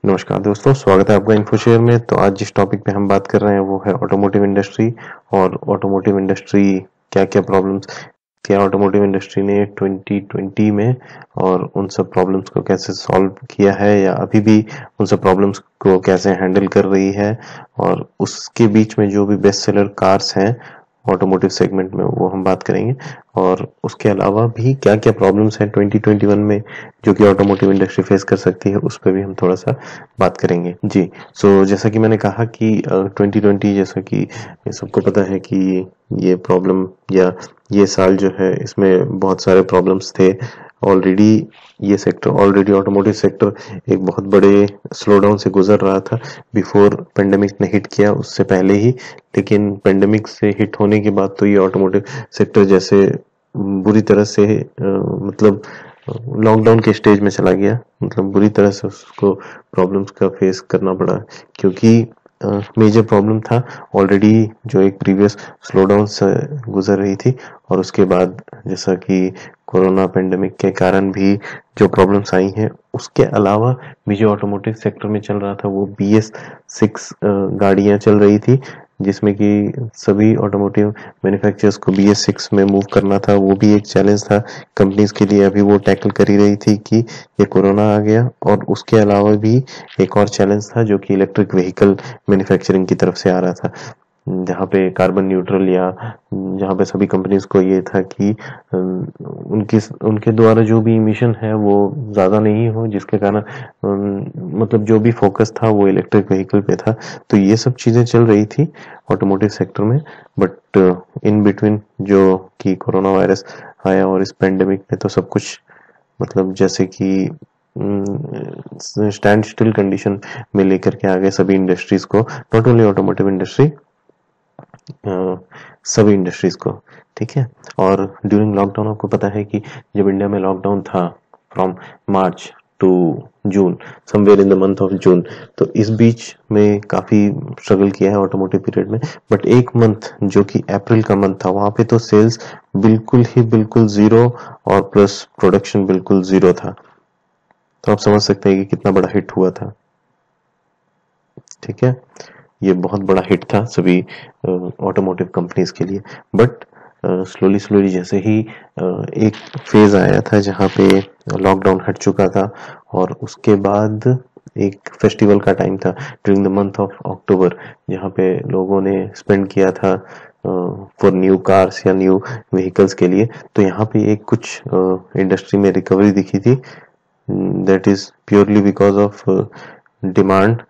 नमस्कार दोस्तों, स्वागत है आपका इन्फोशेयर में। तो आज जिस टॉपिक पे हम बात कर रहे हैं वो है ऑटोमोटिव इंडस्ट्री। और ऑटोमोटिव इंडस्ट्री क्या क्या प्रॉब्लम्स, क्या ऑटोमोटिव इंडस्ट्री ने 2020 में और उन सब प्रॉब्लम्स को कैसे सॉल्व किया है या अभी भी उन सब प्रॉब्लम्स को कैसे हैंडल कर रही है, और उसके बीच में जो भी बेस्ट सेलर कार्स हैं ऑटोमोटिव सेगमेंट में वो हम बात करेंगे। और उसके अलावा भी क्या क्या प्रॉब्लम्स हैं 2021 में जो कि ऑटोमोटिव इंडस्ट्री फेस कर सकती है, उस पर भी हम थोड़ा सा बात करेंगे जी। जैसा कि मैंने कहा कि 2020, जैसा कि ये सबको पता है कि ये प्रॉब्लम या ये साल जो है इसमें बहुत सारे प्रॉब्लम्स थे ऑलरेडी। ये सेक्टर ऑलरेडी, ऑटोमोटिव सेक्टर एक बहुत बड़े स्लो डाउन से गुजर रहा था बिफोर पेंडेमिक ने हिट किया, उससे पहले ही। लेकिन पेंडेमिक से हिट होने के बाद तो ये ऑटोमोटिव सेक्टर जैसे बुरी तरह से मतलब लॉकडाउन के स्टेज में चला गया। मतलब बुरी तरह से उसको प्रॉब्लम्स का फेस करना पड़ा, क्योंकि मेजर प्रॉब्लम था ऑलरेडी जो एक प्रीवियस स्लो डाउन से गुजर रही थी। और उसके बाद जैसा कि कोरोना पेंडेमिक के कारण भी जो प्रॉब्लम्स आई हैं, उसके अलावा भी जो ऑटोमोटिव सेक्टर में चल रहा था वो BS6 गाड़ियां चल रही थी, जिसमें कि सभी ऑटोमोटिव मैन्युफैक्चरर्स को BS6 में मूव करना था। वो भी एक चैलेंज था कंपनीज के लिए। अभी वो टैकल कर ही रही थी कि ये कोरोना आ गया। और उसके अलावा भी एक और चैलेंज था जो कि इलेक्ट्रिक व्हीकल मैन्युफैक्चरिंग की तरफ से आ रहा था, जहाँ पे कार्बन न्यूट्रल या जहाँ पे सभी कंपनीज को ये था कि उनकी उनके द्वारा जो भी इमिशन है वो ज़्यादा नहीं हो, जिसके कारण मतलब जो भी फोकस था वो इलेक्ट्रिक व्हीकल पे था। तो ये सब चीज़ें चल रही थी ऑटोमोटिव सेक्टर में। बट इन बिटवीन जो कि कोरोना वायरस आया और इस पेंडेमिक में तो सब कुछ मतलब जैसे कि स्टैंड स्टिल कंडीशन में लेकर के आ गए सभी इंडस्ट्रीज को, नॉट ओनली ऑटोमोटिव इंडस्ट्री, सभी इंडस्ट्रीज को। ठीक है। और ड्यूरिंग लॉकडाउन आपको पता है कि जब इंडिया में लॉकडाउन था from March to June, somewhere in the month of June, तो इस बीच में काफी स्ट्रगल किया है ऑटोमोटिव पीरियड में। बट एक मंथ जो कि अप्रैल का मंथ था, वहां पे तो सेल्स बिल्कुल जीरो और प्लस प्रोडक्शन बिल्कुल जीरो था। तो आप समझ सकते हैं कि कितना बड़ा हिट हुआ था। ठीक है, ये बहुत बड़ा हिट था सभी ऑटोमोटिव कंपनीज के लिए। बट स्लोली स्लोली जैसे ही एक फेज आया था जहाँ पे लॉकडाउन हट चुका था, और उसके बाद एक फेस्टिवल का टाइम था during the month of October, जहाँ पे लोगों ने स्पेंड किया था फॉर न्यू कार्स या न्यू व्हीकल्स के लिए। तो यहाँ पे एक कुछ इंडस्ट्री में रिकवरी दिखी थी, that is purely because of demand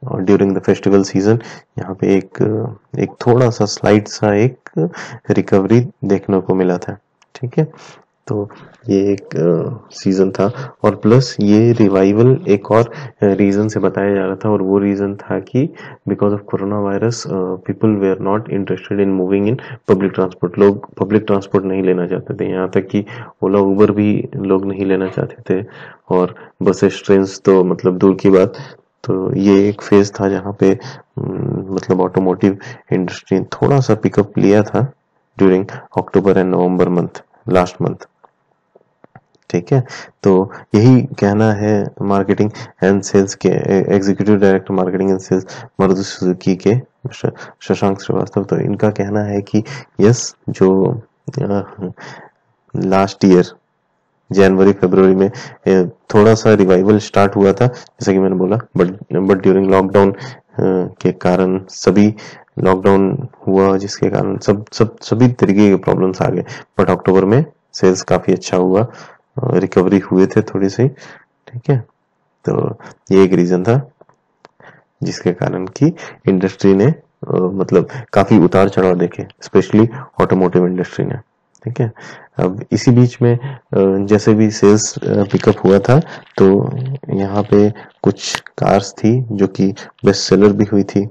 during the festival season. यहाँ पे एक थोड़ा सा स्लाइड सा एक रिकवरी देखने को मिला था। ठीक है, तो ये एक सीजन था। और प्लस ये रिवाइवल एक और रीजन से बताया जा रहा था, और वो रीजन था कि because of corona virus people were not interested in moving in public transport. लोग पब्लिक ट्रांसपोर्ट नहीं लेना चाहते थे, यहाँ तक कि ओला उबर भी लोग नहीं लेना चाहते थे, और बसेस ट्रेन तो मतलब दूर की बात। तो ये एक फेज था जहाँ पे मतलब ऑटोमोटिव इंडस्ट्री ने थोड़ा सा पिकअप लिया था during October and November month, last month. ठीक है, तो यही कहना है मार्केटिंग एंड सेल्स के executive director marketing and sales Maruti Suzuki के शशांक श्रीवास्तव। तो इनका कहना है कि यस, जो लास्ट ईयर जनवरी फरवरी में थोड़ा सा रिवाइवल स्टार्ट हुआ था जैसा कि मैंने बोला, बट ड्यूरिंग लॉकडाउन के कारण सभी लॉकडाउन हुआ, जिसके कारण सभी तरीके के प्रॉब्लम्स आ गए। बट अक्टूबर में सेल्स काफी अच्छा हुआ, रिकवरी हुए थे थोड़ी सी। ठीक है, तो ये एक रीजन था जिसके कारण की इंडस्ट्री ने मतलब काफी उतार चढ़ाव देखे, स्पेशली ऑटोमोटिव इंडस्ट्री ने। ठीक है, अब इसी बीच में जैसे भी सेल्स पिकअप हुआ था, तो यहाँ पे कुछ कार्स थी जो कि बेस्ट सेलर भी हुई थी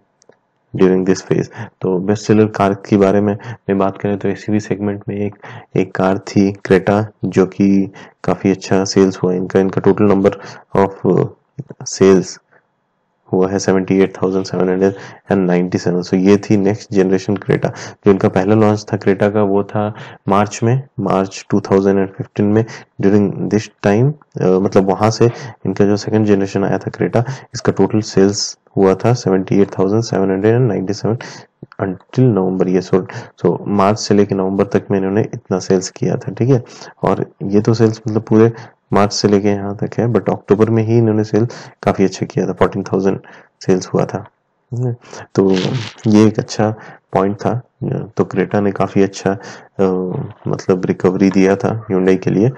ड्यूरिंग दिस फेज। तो बेस्ट सेलर कार के बारे में बात करें तो एसयूवी सेगमेंट में एक कार थी क्रेटा, जो कि काफी अच्छा सेल्स हुआ। इनका टोटल नंबर ऑफ सेल्स हुआ है 78,797। सो ये थी नेक्स्ट जनरेशन क्रेटा। जो इनका पहला लॉन्च था क्रेटा का वो था मार्च 2015 में। ड्यूरिंग दिस टाइम मतलब वहां से इनका जो सेकंड जनरेशन आया था क्रेटा, इसका टोटल सेल्स हुआ था 78,797 अंटिल नवंबर। ये सो मार्च से लेके नवंबर तक में इन्होंने इतना सेल्स किया था, ठीक है। और ये तो सेल्स मतलब पूरे मार्च से लेके यहाँ तक है, बट अक्टूबर में ही इन्होंने सेल काफी अच्छा किया था, 14,000 सेल्स हुआ था। तो ये एक अच्छा पॉइंट था। तो क्रेटा ने काफी अच्छा मतलब रिकवरी दिया था hyundai के लिए।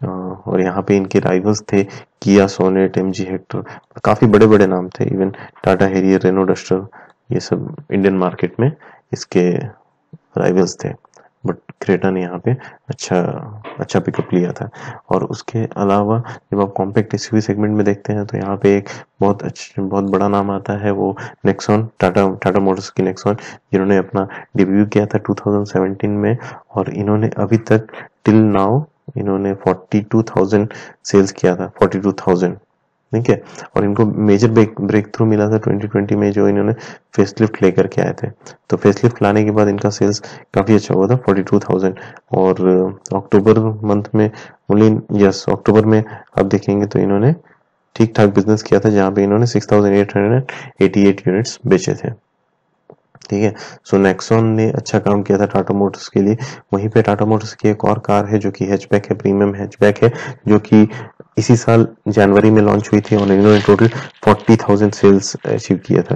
और यहाँ पे इनके राइवल्स थे किया सोनेट, एमजी हेक्टर, काफी बड़े बड़े नाम थे। Even Tata Harrier, Renault Duster, ये सब इंडियन मार्केट में इसके राइवल्स थे। बट क्रेटा ने यहाँ पे अच्छा पिकअप लिया था। और उसके अलावा जब आप कॉम्पैक्ट एसयूवी सेगमेंट में देखते हैं तो यहाँ पे एक बहुत बड़ा नाम आता है, वो नेक्सॉन, टाटा मोटर्स की नेक्सॉन, जिन्होंने अपना डेब्यू किया था 2017 में। और इन्होंने अभी तक टिल नाउ इन्होंने 42,000 सेल्स किया था, 42,000, ठीक है। और इनको मेजर ब्रेक थ्रू मिला था 2020 में, जो इन्होंने फेसलिफ्ट लेकर के आए थे। तो फेसलिफ्ट लाने के बाद इनका सेल्स काफी अच्छा हुआ था, 42,000। और अक्टूबर मंथ में अक्टूबर में आप देखेंगे तो इन्होंने ठीक ठाक बिजनेस किया था, जहां पे इन्होंने 6,888 यूनिट्स बेचे थे, ठीक है। सो नेक्सॉन ने अच्छा काम किया था टाटा मोटर्स के लिए। वहीं पे टाटा मोटर्स की एक और कार है जो कि हैचबैक है, प्रीमियम हैचबैक है, जो कि इसी साल जनवरी में लॉन्च हुई थी और इन्होंने टोटल 40,000 सेल्स अचीव किया था,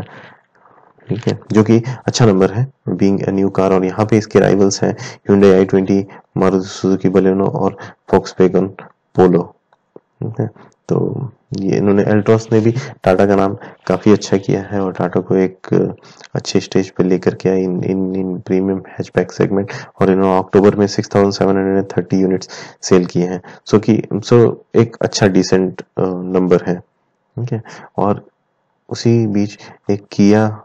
ठीक है, जो कि अच्छा नंबर है बीइंग अ न्यू कार। और यहाँ पे इसके राइवल्स हैं Hyundai i20, Maruti Suzuki Baleno और Volkswagen पोलो, ठीक है। तो ये इन्होंने एल्ट्रॉस ने भी टाटा का नाम काफी अच्छा किया है और टाटा को एक अच्छे स्टेज पे लेकर के आए इन प्रीमियम हैचबैक सेगमेंट। और इन्होंने अक्टूबर में 6,730 यूनिट्स सेल किए हैं, सो एक अच्छा डिसेंट नंबर है, ठीक है। और उसी बीच एक किया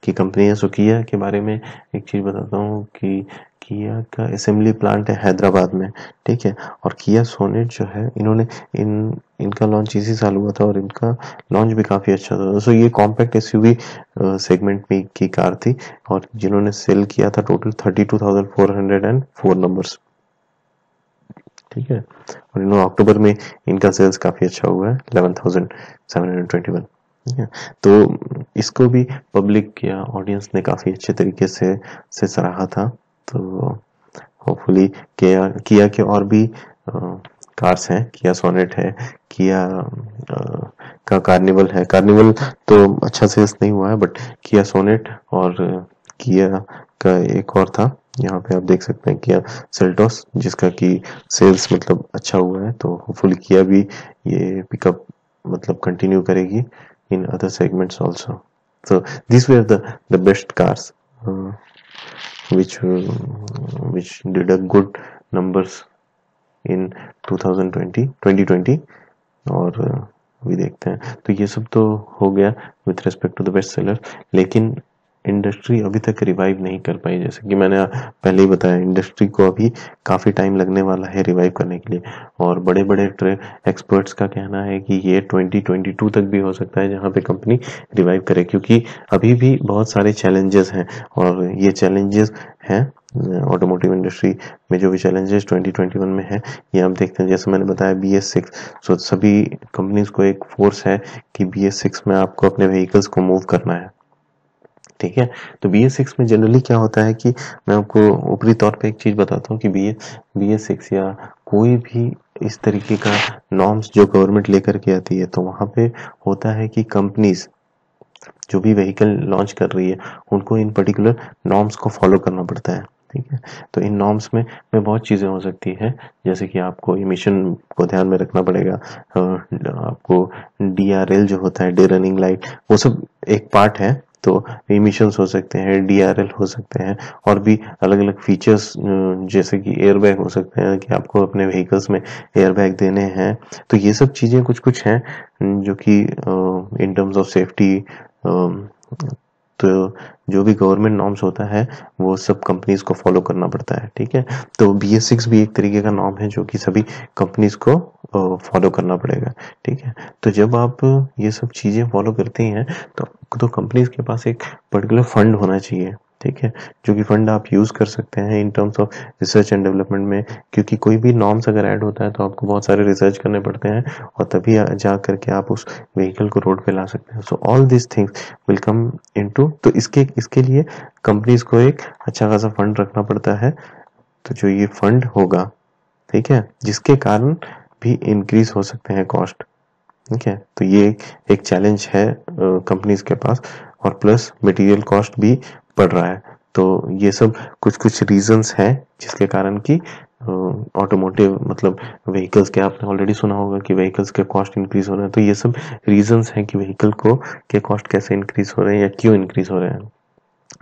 की कंपनी है। सो किया के बारे में एक चीज बताता हूँ कि किया का असेंबली प्लांट है हैदराबाद में, ठीक है। और किया सोनेट जो है इन्होंने इनका लॉन्च इसी साल हुआ था और इनका लॉन्च भी काफी अच्छा था। सो ये कॉम्पैक्ट एसयूवी सेगमेंट में की कार थी और जिन्होंने सेल किया था टोटल 32,404 नंबर्स, ठीक है। और इन्होंने अक्टूबर में इनका सेल्स काफी अच्छा हुआ है, 11,721, ठीक है। तो इसको भी पब्लिक या ऑडियंस ने काफी अच्छे तरीके से सराहा था। तो होपफुली किया के और भी कार्स हैं, किया सोनेट है, किया का कार्निवल है। कार्निवल तो अच्छा सेल्स नहीं हुआ है, बट किया सोनेट और किया का एक और था, यहाँ पे आप देख सकते हैं किया सेल्टोस, जिसका की सेल्स मतलब अच्छा हुआ है। तो होपफुली किया भी ये पिकअप मतलब कंटिन्यू करेगी in other segments also. So these were the best cars which did a good numbers in 2020 और भी देखते हैं। तो ये सब तो हो गया with respect to the best seller, लेकिन इंडस्ट्री अभी तक रिवाइव नहीं कर पाई। जैसे कि मैंने पहले ही बताया, इंडस्ट्री को अभी काफी टाइम लगने वाला है रिवाइव करने के लिए। और बड़े बड़े एक्सपर्ट्स का कहना है कि ये 2022 तक भी हो सकता है जहां पे कंपनी रिवाइव करे, क्योंकि अभी भी बहुत सारे चैलेंजेस हैं। और ये चैलेंजेस हैं ऑटोमोटिव इंडस्ट्री में, जो भी चैलेंजेस 2021 में है ये हम देखते हैं। जैसे मैंने बताया BS6, सो सभी कंपनीज को एक फोर्स है कि BS6 में आपको अपने व्हीकल्स को मूव करना है, ठीक है। तो BS6 में जनरली क्या होता है कि मैं आपको ऊपरी तौर पे एक चीज बताता हूँ कि BS6 या कोई भी इस तरीके का नॉर्म्स जो गवर्नमेंट लेकर के आती है, तो वहां पे होता है कि कंपनीज जो भी व्हीकल लॉन्च कर रही है उनको इन पर्टिकुलर नॉर्म्स को फॉलो करना पड़ता है, ठीक है। तो इन नॉर्म्स में बहुत चीजें हो सकती है, जैसे कि आपको इमिशन को ध्यान में रखना पड़ेगा, आपको DRL जो होता है, डे रनिंग लाइट, वो सब एक पार्ट है। तो इमिशंस हो सकते हैं, DRL हो सकते हैं, और भी अलग अलग फीचर्स जैसे कि एयरबैग हो सकते हैं कि आपको अपने व्हीकल्स में एयरबैग देने हैं। तो ये सब चीजें कुछ कुछ हैं जो कि इन टर्म्स ऑफ सेफ्टी तो जो भी गवर्नमेंट नॉर्म्स होता है वो सब कंपनीज को फॉलो करना पड़ता है, ठीक है। तो BS6 भी एक तरीके का नॉर्म है जो कि सभी कंपनीज को फॉलो करना पड़ेगा, ठीक है। तो जब आप ये सब चीजें फॉलो करते हैं तो कंपनीज के पास एक पर्टिकुलर फंड होना चाहिए, ठीक है, जो कि फंड आप यूज कर सकते हैं in terms of research and development में, क्योंकि कोई भी नॉर्म्स अगर ऐड होता है तो आपको बहुत सारे रिसर्च करने पड़ते हैं और तभी जा करके आप उस व्हीकल को रोड पे ला सकते हैं। So all this things will come into, तो इसके लिए कंपनीज को एक अच्छा खासा फंड रखना पड़ता है। तो जो ये फंड होगा, ठीक है, जिसके कारण भी इंक्रीज हो सकते हैं कॉस्ट, ठीक है। तो ये एक चैलेंज है कंपनीज के पास, और प्लस मटेरियल कॉस्ट भी बढ़ रहा है। तो ये सब कुछ कुछ रीजंस हैं जिसके कारण कि ऑटोमोटिव मतलब व्हीकल्स के, आपने ऑलरेडी सुना होगा कि व्हीकल्स के कॉस्ट इंक्रीज हो रहे हैं। तो ये सब रीजंस हैं कि व्हीकल को के कॉस्ट कैसे इंक्रीज हो रहे हैं या क्यों इंक्रीज हो रहे हैं।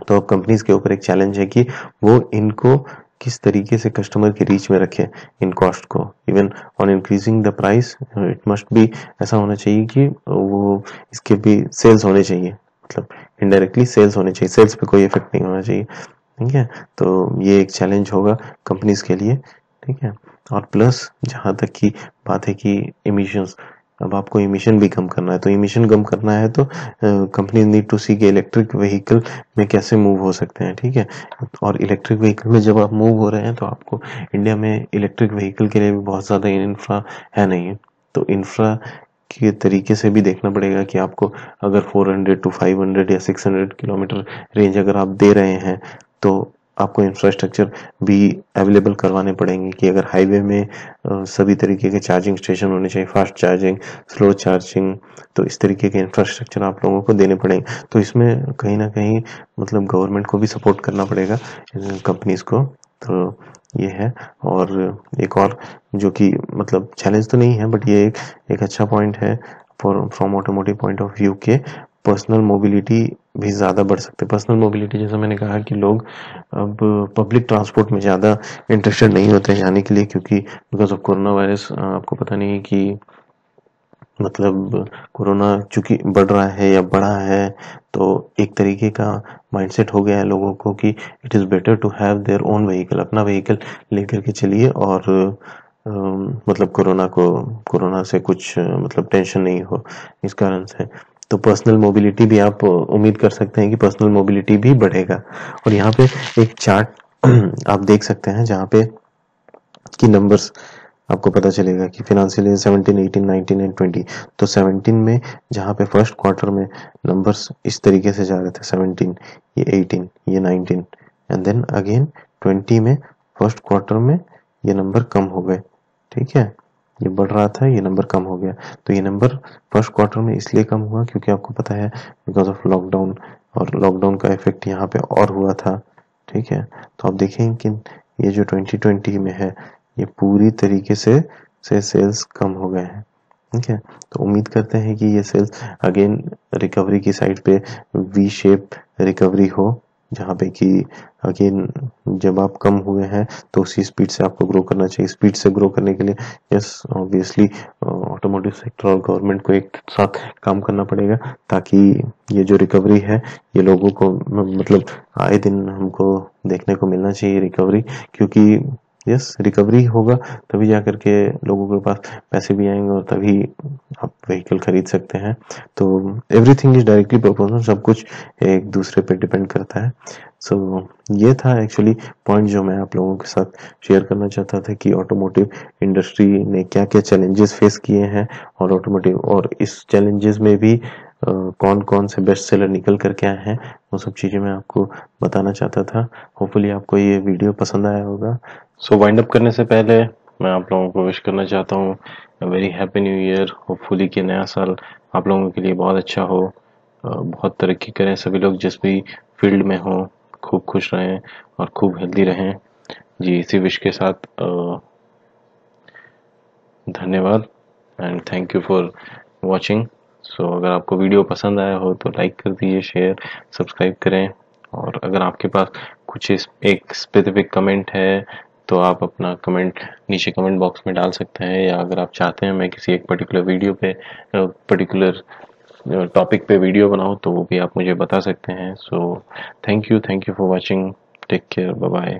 तो अब कंपनीज के ऊपर एक चैलेंज है कि वो इनको किस तरीके से कस्टमर के रीच में रखे इन कॉस्ट को। Even on increasing the price it must be, ऐसा होना चाहिए कि वो इसके भी सेल्स होने चाहिए, मतलब इनडायरेक्टली सेल्स होने चाहिए, सेल्स पे कोई इफेक्ट नहीं होना चाहिए, ठीक है। तो ये एक चैलेंज होगा कंपनीज के लिए, ठीक है। और प्लस जहाँ तक की बात है कि इमिशंस, अब आपको इमिशन भी कम करना है, तो इमिशन कम करना है तो कंपनी नीड टू सी कि इलेक्ट्रिक व्हीकल में कैसे मूव हो सकते हैं, ठीक है। और इलेक्ट्रिक व्हीकल में जब आप मूव हो रहे हैं तो आपको इंडिया में इलेक्ट्रिक व्हीकल के लिए भी बहुत ज़्यादा इंफ्रा है नहीं, तो इंफ्रा के तरीके से भी देखना पड़ेगा कि आपको अगर 400 टू 500 या 600 किलोमीटर रेंज अगर आप दे रहे हैं तो आपको इंफ्रास्ट्रक्चर भी अवेलेबल करवाने पड़ेंगे कि अगर हाईवे में सभी तरीके के चार्जिंग स्टेशन होने चाहिए, फास्ट चार्जिंग, स्लो चार्जिंग, तो इस तरीके के इंफ्रास्ट्रक्चर आप लोगों को देने पड़ेंगे। तो इसमें कहीं ना कहीं मतलब गवर्नमेंट को भी सपोर्ट करना पड़ेगा कंपनीज को, तो ये है। और एक और जो कि मतलब चैलेंज तो नहीं है बट ये एक अच्छा पॉइंट है for from automotive point of view के, पर्सनल मोबिलिटी भी ज़्यादा बढ़ सकते हैं। पर्सनल मोबिलिटी जैसा मैंने कहा कि लोग अब पब्लिक ट्रांसपोर्ट में ज़्यादा इंटरेस्टेड नहीं होते हैं जाने के लिए, क्योंकि बिकॉज ऑफ कोरोना वायरस आपको पता नहीं है कि मतलब कोरोना चूंकि बढ़ रहा है या बढ़ा है, तो एक तरीके का माइंडसेट हो गया है लोगों को कि it is better to have their own vehicle, अपना व्हीकल लेकर के चलिए और मतलब कोरोना से कुछ मतलब टेंशन नहीं हो इस कारण से। तो पर्सनल मोबिलिटी भी आप उम्मीद कर सकते हैं कि पर्सनल मोबिलिटी भी बढ़ेगा। और यहाँ पे एक चार्ट आप देख सकते हैं जहाँ पे कि नंबर्स आपको पता चलेगा कि फिनेंशियल ईयर 17, 18, 19 एंड 20। तो 17 में जहाँ पे फर्स्ट क्वार्टर में नंबर्स इस तरीके से जा रहे थे, 17, ये 18, ये 19 एंड देन अगेन 20 में फर्स्ट क्वार्टर में ये नंबर कम हो गए, ठीक है। ये बढ़ रहा था, ये नंबर कम हो गया। तो ये नंबर फर्स्ट क्वार्टर में इसलिए कम हुआ क्योंकि आपको पता है बिकॉज ऑफ लॉकडाउन, और लॉकडाउन का इफेक्ट यहाँ पे और हुआ था, ठीक है। तो आप देखें कि ये जो 2020 में है ये पूरी तरीके से सेल्स कम हो गए हैं, ठीक है। तो उम्मीद करते हैं कि ये सेल्स अगेन रिकवरी की साइड पे वी शेप रिकवरी हो, जहाँ पे कि अगेन जब आप कम हुए हैं तो उसी स्पीड से आपको ग्रो करना चाहिए। स्पीड से ग्रो करने के लिए यस ऑब्वियसली ऑटोमोटिव सेक्टर और गवर्नमेंट को एक साथ काम करना पड़ेगा, ताकि ये जो रिकवरी है ये लोगों को मतलब आए दिन हमको देखने को मिलना चाहिए रिकवरी, क्योंकि यस रिकवरी होगा तभी जा करके लोगों के पास पैसे भी आएंगे और तभी आप व्हीकल खरीद सकते हैं। तो एवरीथिंग इज डायरेक्टली प्रोपोर्शनल, सब कुछ एक दूसरे पे डिपेंड करता है। सो ये था एक्चुअली पॉइंट जो मैं आप लोगों के साथ शेयर करना चाहता था कि ऑटोमोटिव इंडस्ट्री ने क्या क्या चैलेंजेस फेस किए हैं, और ऑटोमोटिव और इस चैलेंजेस में भी कौन कौन से बेस्ट सेलर निकल कर के आए हैं, वो सब चीज़ें मैं आपको बताना चाहता था। होपफुली आपको ये वीडियो पसंद आया होगा। सो वाइंड अप करने से पहले मैं आप लोगों को विश करना चाहता हूँ very happy new year. Hopefully कि नया साल आप लोगों के लिए बहुत अच्छा हो, बहुत तरक्की करें सभी लोग जिस भी फील्ड में हो, खूब खुश रहें और खूब हेल्दी रहें। जी इसी विश के साथ धन्यवाद and thank you for watching. So अगर आपको वीडियो पसंद आया हो तो लाइक कर दीजिए, शेयर सब्सक्राइब करें, और अगर आपके पास कुछ एक स्पेसिफिक कमेंट है तो आप अपना कमेंट नीचे कमेंट बॉक्स में डाल सकते हैं, या अगर आप चाहते हैं मैं किसी एक पर्टिकुलर वीडियो पे पर्टिकुलर टॉपिक पे वीडियो बनाऊँ तो वो भी आप मुझे बता सकते हैं। So thank you for watching, take care, bye bye.